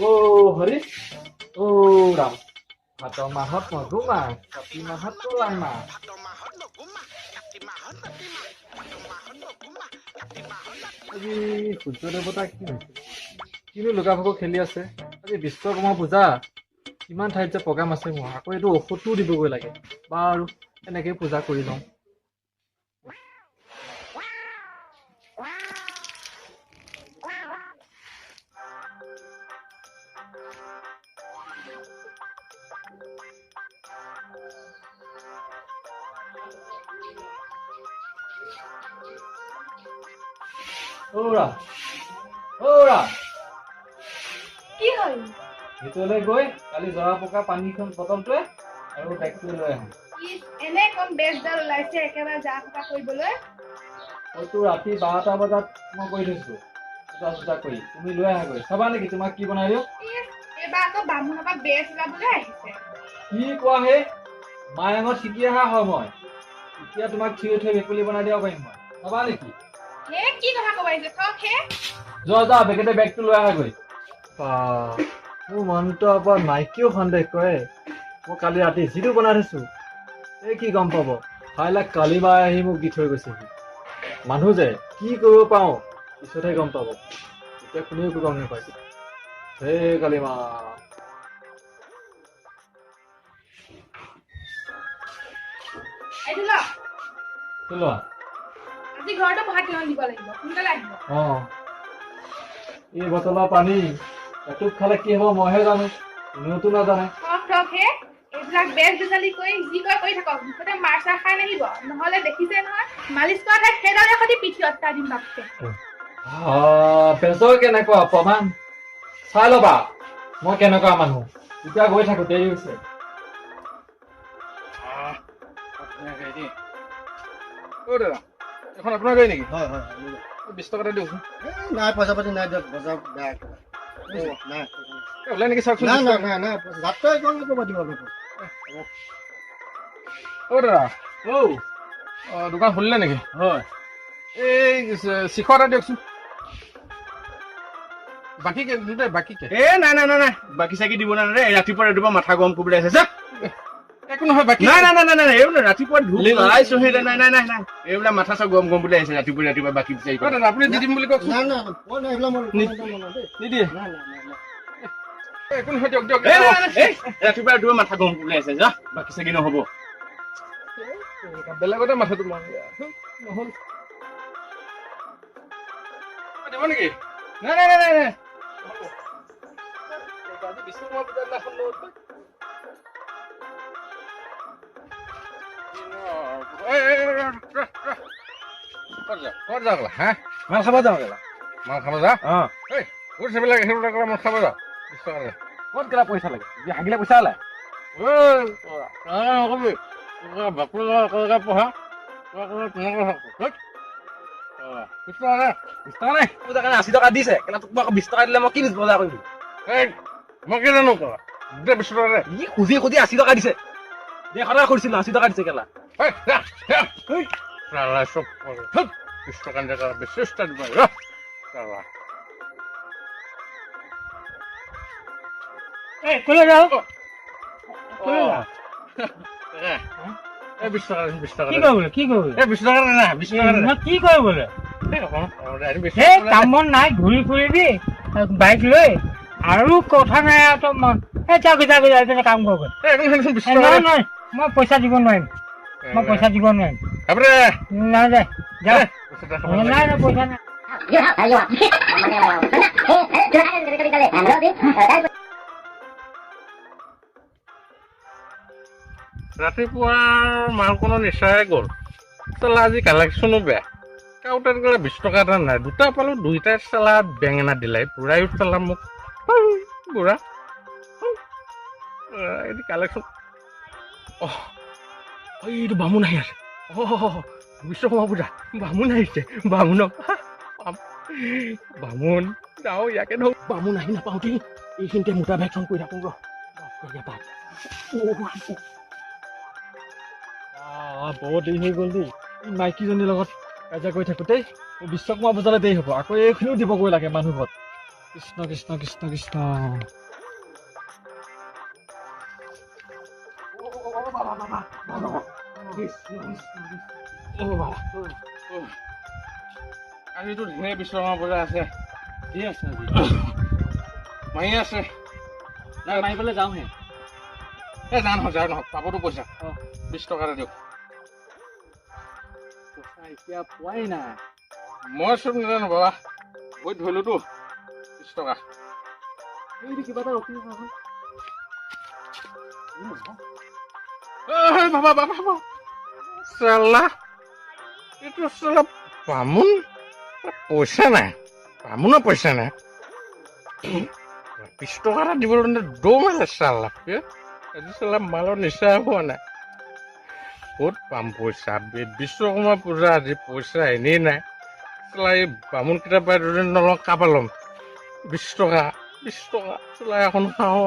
হৰি ৰাম ভাদ মাহত নগুমা কাতি মাহত কলাই মাহ আজি সূৰ্য দেৱতা কি হৈছে কিনো লুকা ভাকু খেলি আছে আজি বিশ্বকৰ্মা পূজা কিমান ঠাইত যে প্ৰগ্ৰাম আছে মোৰ আকৌ এইটো ঔষধটোও দিবগৈ লাগে বাৰু এনেকে পূজা কৰি লওঁ কি হ'ল? ভিতৰলৈ গৈ কালি জৰা পকা পানীখন বটলটোৱে আৰু বেগটোৱে লৈ আহোঁ এনে কম বেজডাল ওলাইছে একেবাৰে যা ফুকা কৰিবলৈ। হয়তো ৰাতি 12টা বজাত মই কৰি থৈছো পূজা চূজা কৰি তুমি লৈ আহাগৈ চাবা নেকি তোমাক কি বনাই দিওঁ এইবাৰ আকৌ বামুণৰ পৰা বেজ ওলাবলৈ আহিছে। কি কোৱা হে মায়ঙত শিকি অহা হয় মই এতিয়া তোমাক থিয় থৈ ভেকুলী বনাই দিব পাৰিম মই চাবা নেকি হে কি কথা ক'ব আহিছে থক হে যোৱা বেগেতে বেগটো লৈ আহাগৈ মোৰ মনটো আকৌ নাইকিয়েও সন্দেহ কৰে মই কালি ৰাতি যিটো বনাই থৈছো এই কি গম পাব খাইলাক কালি বাই আহি মোক দি থৈ গৈছেহি মানুহ যে কি কৰিব পাওঁ পিছতহে গম পাব এতিয়া কোনেও একো গম নাপায় হে কালি মা এইটো ল লোৱা আজি ঘৰতে পঢ়া কিমান দিব লাগিব সোনকালে আহিব। এই বটলৰ পানী এটুপ খালে কি হ'ব মইহে জানো কোনেওতো নাজানে থক হে এইবিলাক বেজ বেজালি কৰি যি কয় কৰি থাকক মুঠতে মাৰ চাৰ খাই নাহিব নহলে দেখিছে নহয় মালিচ কৰা ঠাইত সেইডালে সৈতে পিঠি অত্তা দিম বাপকে। বেজৰ কেনেকুৱা প্ৰমাণ চাই ল'বা মই কেনেকুৱা মানুহ এতিয়া গৈ থাকো দেৰি হৈছে এখন আপোনাৰ গাড়ী নেকি হয় 20 টকা এটা দিয়কচোন নাই পইচা পাতি নাই দিয়ক বজাৰ বেয়া নাই ওলাই নেকি চাওকচোন নাই যাত্ৰা এখন ক'ৰবাত দিব দাদা দোকান খুলিলে নেকি হয় এই শিখৰ এটা দিয়কচোন বাকী নাই বাকী চাকি দিব নাই ৰাতিপুৱা মাথা গৰম কৰিবলৈ আহিছে একো নহয় বাকী নাই এইবিলাক ৰাতিপুৱা ধুইছোহে নাই এইবিলাক মাথা চা গৰম বুলি আহিছে ৰাতিপুৱা বাকী বিচাৰি দাদা আপুনি দি দিম বুলি কওক নিদিয়ে একো নহয় দিয়ক ৰাতিপুৱা মাথা গৰম কৰিবলৈ আহিছে যা বাকী চাকি নহ'ব বেলেগতে মাথাটো মাৰ নহ'ল দিব নেকি নাই মাল খাব যাওঁ মাল খাব যা সেইবিলাক মাল খাব যা ক'ত কেলা পইচা লাগে হাগিলে পইচা ওলাই পঢ়া কাৰণে 80 টকা দিছে কেলা তোক মই 20 টকা দিলে মই কি বজাৰ কৰিম মই কি জানো কৰা 20 টকা ই খুজি 80 টকা দিছে দেশ সদায় কৰিছিলো 80 টকা দিছে কেলা চব 20 টকা চেষ্টা দিব ক'লৈ যাওঁ 20 টকা 20 টকা কি কৰিবলৈ 20 টকা নাই 20 টকা নাই কি কৰিবলৈ এই কাম বন নাই ঘূৰি ফুৰিবি বাইক লৈ আৰু কথা নাই আৰু তোৰ মন এই যাওক কাম কৰগৈ নহয় মই পইচা দিব নোৱাৰিম নাই দে যা নাই পইচা নাই ৰাতিপুৱা মালকণৰ নিচাই গ'ল চালা আজি কালেকশ্যনো বেয়া কাউটাত গ'লে 20 টকা এটা নাই দুটা পালোঁ দুইটাই চালা বেঙেনা দিলাই পুৰাই চালা মোক বুঢ়া এইটো কালেকশ্যন এইটো বামুণ আহি আছে বিশ্বকৰ্মা পূজা বামুণ আহিছে বামুণ যাওঁ ইয়াকে ধৰক বামুণ আহি নাপাওঁ দেই এইখিনিতে মোটা ভেকশ্যন কৰি থাকোঁ বহুত দেৰি হৈ গ'ল দেই মাইকীজনীৰ লগত কাজিয়া কৰি থাকোঁতেই বিশ্বকৰ্মা পূজালৈ দেৰি হ'ব আকৌ এইখিনিও দিবগৈ লাগে মানুহ ঘৰত কৃষ্ণ কৃষ্ণ কৃষ্ণ কৃষ্ণ আজিতো ধেৰ বিশ্বকৰ্মা পূজা আছে কি আছে আজি মাৰি আছে নাই মাৰিবলৈ যাওঁহে যা নহওক পাবতো পইচা 20 টকা এটা দিয়ক পইচা এতিয়া পোৱাই নাই মই চব নাজানো বাবা বহুত ধৰিলোতো 20 টকা এই কিবা এটা ৰখি বাবা চালা এইটো চালা বামুণ পইচা নাই বামুণৰ পইচা নাই 20 টকা এটা দিবলৈ দম আছে চালা আজি চালা মালৰ নিচা হোৱা নাই ক'ত পাম পইচা বিশ্বকৰ্মা পূজা আজি পইচা এনেই নাই চালা এই বামুণ কেইটা পাই দুদিন নলওঁ কাপা ল'ম 20 টকা চালা এখন খাওঁ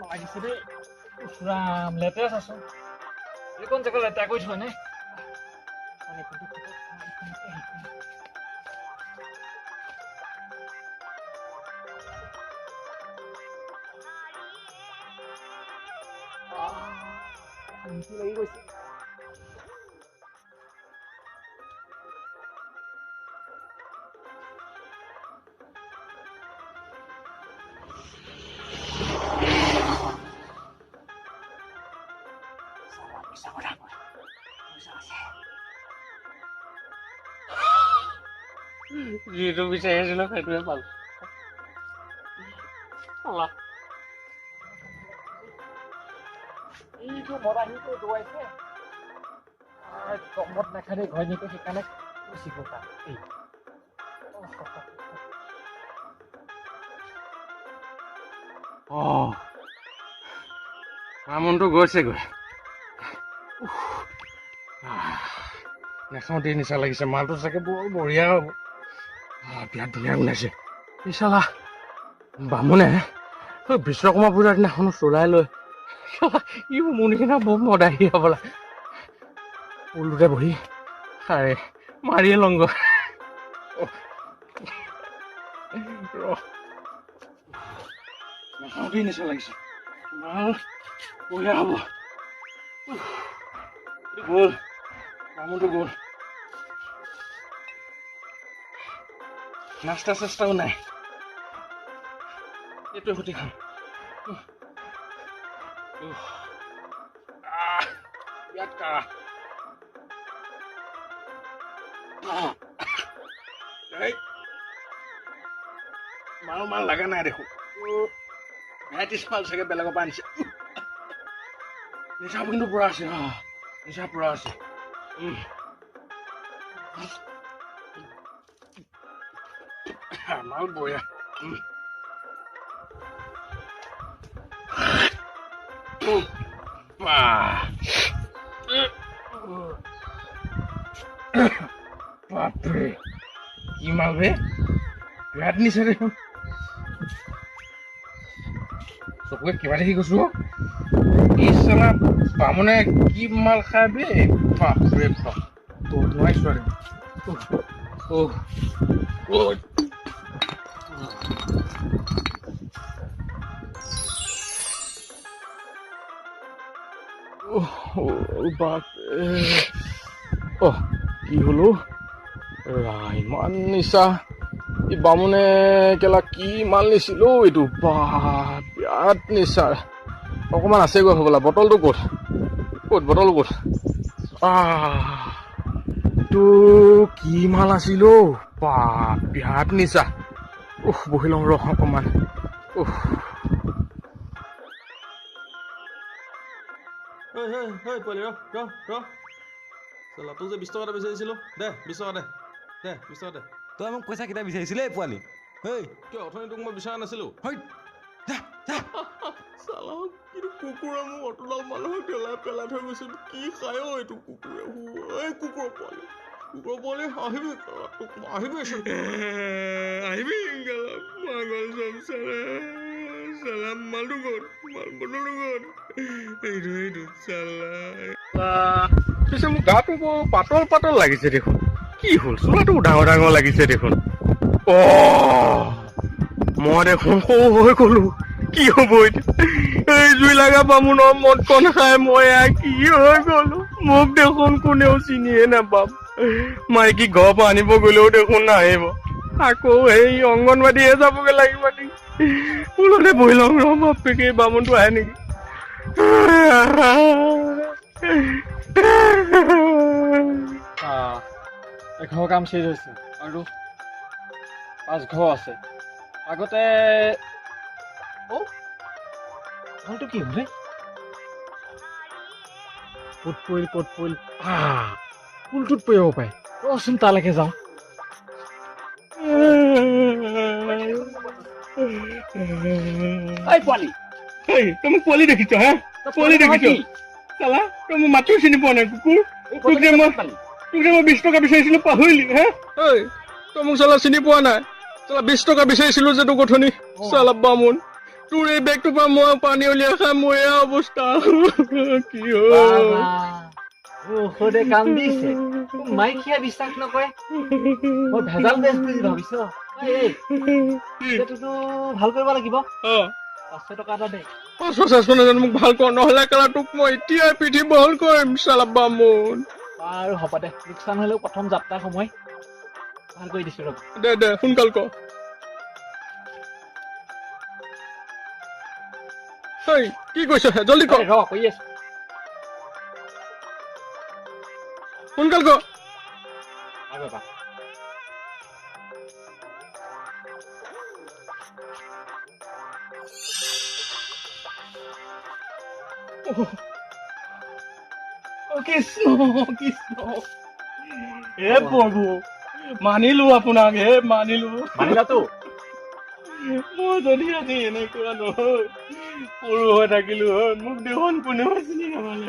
লাগিছে দেই ৰাম লেতেৰা চাচোন এইকণ জেগা লেতেৰা কৰি থোৱা নে লাগি গৈছে যিটো বিচাৰি আছিলো সেইটোৱে পালো এইটো মদাহীটো দৌৰাইছে কমত নাখালে ঘৰ নিকে সেইকাৰণে বেছি কথা বামুণটো গৈছেগৈ নাখাওঁতে নিচা লাগিছে মালটো চাগে বৰ বঢ়িয়া হ'ব বিৰাট ধুনীয়া ওলাইছে এই চালা বামুণে বিশ্বকৰ্মা পূজাৰ দিনাখনো চলাই লৈ ই মোৰ নিচিনা বৰ মদাহী হ'বলা পুলটোতে বহি আৰে মাৰিয়ে লংগ নাখাওঁতেই নিচা লাগিছে মাল বঢ়িয়া হ'ব গ'ল বামুণটো গ'ল নাস্তা চাস্তাও নাই এইটোৱে সতি খাম বিৰাট কাঢ়া মাল লগা নাই দেখোন ভেৰাইটিছ মাল চাগে বেলেগৰ পৰা আনিছে নিচা কিন্তু পুৰা আছে নিচা পুৰা আছে মাল বঢ়িয়া বাপৰে কি মাল বে বিৰাট নিচা দেখোন চকুৱে কিবা দেখি গৈছো ই চালা বামুণে কি মাল খাই বে বাপৰে বাপ নোৱাৰিছো আৰু কি হলো ইমান নিচা এই বামুণে কেলা কি মাল নিছিল এইটো বিৰাট নিচা অকণমান আছেগৈ হ'বলা বটলটো ক'ত বটল ক'ত এইটো কি মাল আছিল বিৰাট নিচা বহি লওঁ ৰহ অকণমান পোৱালি তোক যে 20 টকা এটা বিচাৰিছিলো দে 20 টকা দে 20 টকা দে তই মোক পইচা কেইটা বিচাৰিছিলে পোৱালি কিয় অথনি তোক মই বিচৰা নাছিলো কিন্তু কুকুৰে মোক অতডাল মানুহক পেলাই থৈ গৈছে কি খায় এইটো কুকুৰে কুকুৰ পোৱালি আহিবি তোক আহিবি চালাম মালটো গ'ল মাল বটলটো গ'ল এইটো চালা পিছে মোৰ গাটো বৰ পাতল লাগিছে দেখোন কি কি হ'ল চোলাটো ডাঙৰ ডাঙৰ লাগিছে দেখোন অ মই দেখোন সৰু হৈ গলো কি হ'ব এতিয়া এই জুই লগা বামুণৰ মদ কণ খাই মই কি হৈ গলো মোক দেখোন কোনেও চিনিয়ে নাপাম মাইকী ঘৰৰ পৰা আনিব গলেও দেখোন নাহিব আকৌ সেই অংগনবাদীহে যাবগৈ লাগিব নেকি ফুলতে বহি লওঁ ৰ বাপেকে বামুণটো আহে নেকি এঘৰ কাম চেজ হৈছে আৰু 5 ঘৰ আছে আগতে ঘৰটো কি হ'লে ক'ত পৰিল ফুলটোত পৰিব পাৰে ৰচোন তালৈকে যাওঁ পোৱালি তই মোক পোৱালি দেখিছ হা পোৱালি দেখিছ চালা তই মোৰ মাতো চিনি পোৱা নাই কুকুৰ তোক যে মই 20 টকা বিচাৰিছিলো পাহৰিলি হা ঐ তই মোক চালা চিনি পোৱা নাই চালা 20 টকা বিচাৰিছিলো যে তোক গঠনি চালা বামুণ তোৰ এই বেগটোৰ পৰা মই পানী উলিয়াই খাই মোৰ এয়া অৱস্থা কি ঔষধে কাম দিছে মাইকীয়ে বিশ্বাস নকৰে মই ভেজাল বেচ বুলি ভাবিছ এইটোতো ভাল কৰিব লাগিব 500 টকা এটা দে 500 নাজানো মোক ভাল কৰ নহ'লে কেলা তোক মই এতিয়াই পিঠি বহল কৰিম চালা বামুণ আৰু হ'ব দে লোকচান হ'লেও প্ৰথম যাত্ৰা সময় ভাল কৰি দিছো ৰ'ব দে সোনকাল কৰ কি কৈছ জলদি কৰ কৰি আছো সোনকাল কৰ কৃষ্ণ হে প্ৰভু মানিলো আপোনাক মানিলাতো মই যদি আজি এনেকুৱা নহয় সৰু হৈ থাকিলো হয় মোক দেখোন কোনেও চিনি নাপালে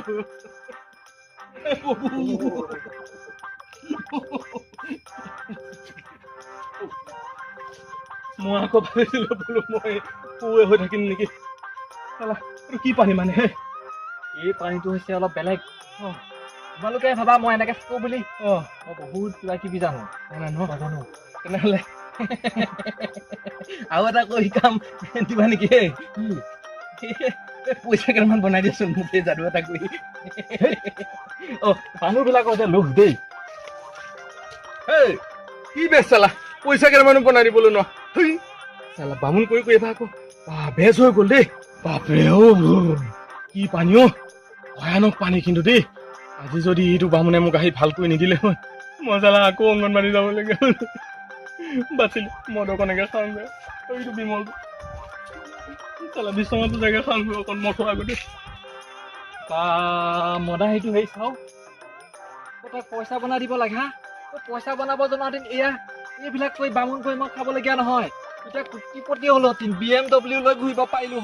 মই আকৌ ভাবিছিলো বোলো মই সৰুৱে হৈ থাকিম নেকি এইটো কি পানী মানে এই পানীটো হৈছে অলপ বেলেগ তোমালোকে ভাবা মই এনেকে থাকো বুলি মই বহুত কিবা কিবি জানো নাজানো তেনেহ'লে আৰু এটা কৰি কাম দিবা নেকি পইচা কেইটামান বনাই দিয়াচোন মোক এই যাদু এটা কৰি মানুহবিলাকৰ এতিয়া লোভ দেই কি বেচ চালা পইচা কেইটামানো বনাই দিবলৈ ন চালা বামুণ কৰি এবাৰ আকৌ বেজ হৈ গ'ল দেই বাপৰে কি পানী ভয়ানক পানী কিন্তু দেই আজি যদি এইটো বামুণে মোক আহি ভাল কৰি নিদিলে হয় মই চালা আকৌ অংগনবাদী যাবলগীয়া হ'ল বাচিলো মদ অকণকে খাওঁগৈ এইটো বিমলটো চালা বিশ্বনাথটো জেগা খাওঁগৈ অকণ মদ খোৱা আগতে মদা সেইটো হেৰি চাওঁ তাক পইচা বনাই দিব লাগে হা পইচা বনাব জনাহেঁতেন এইবিলাক কৰি বামুণ কৰি মই খাবলগীয়া নহয় এতিয়া কোটিপতি হ'লো BMW লৈ ঘূৰিব পাৰিলো